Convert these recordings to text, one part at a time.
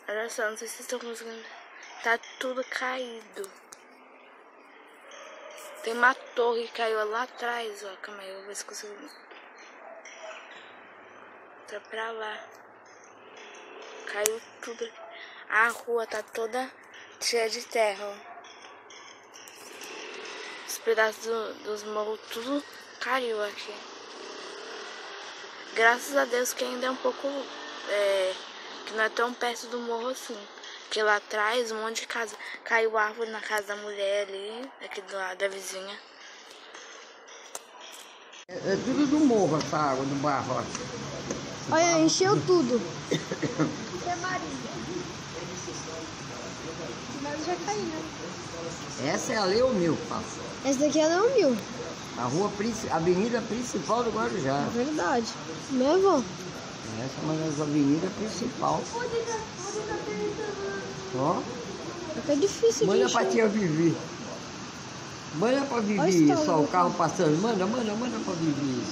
Olha só, não sei se vocês estão conseguindo. Tá tudo caído. Tem uma torre que caiu lá atrás, ó. Calma aí, eu vou ver se consigo. Tá pra lá. Caiu tudo. A rua tá toda cheia de terra, ó. Os pedaços dos morros tudo caiu aqui. Graças a Deus que ainda é um pouco... que não é tão perto do morro assim. Porque lá atrás, um monte de casa. Caiu árvore na casa da mulher ali, aqui do lado da vizinha. É tudo do morro essa água do barro. Olha, encheu tudo. Isso é Maria. Mas já caiu, né? Essa é a Leo Mil, passa. Essa daqui é a Leo Mil. A avenida principal do Guarujá. É verdade. Meu avô. Essa é uma das avenidas principais. Ó. É difícil Manda de pra encher. tia Vivi. Manda pra Olha Vivi, a só o história. carro passando. Manda pra Vivi.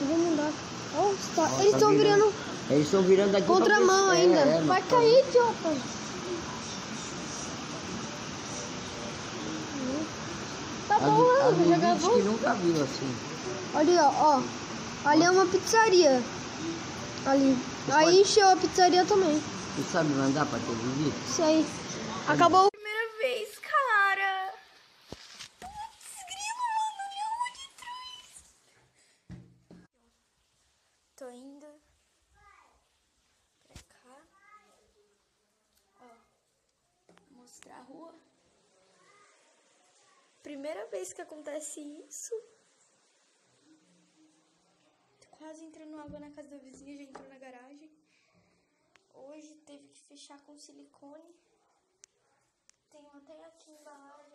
Eu vou mandar. Ó, Ó, eles tá estão virando Eles estão virando aqui contramão pra ainda. Vai cair, idiota. Tá bom, A já Vivi disse gravou? que nunca viu assim. Olha, ó. Ali é uma pizzaria. Ali. Aí encheu a pizzaria também. Tu sabe mandar pra tia Vivi? Isso aí. Acabou. Primeira vez, cara. Putz, grilo, mano, olha a rua de trás. Tô indo pra cá. Ó, mostrar a rua. Primeira vez que acontece isso. Tô quase entrando água na casa da vizinha, já entrou na garagem. Hoje teve que fechar com silicone. Tem até aqui embalagem.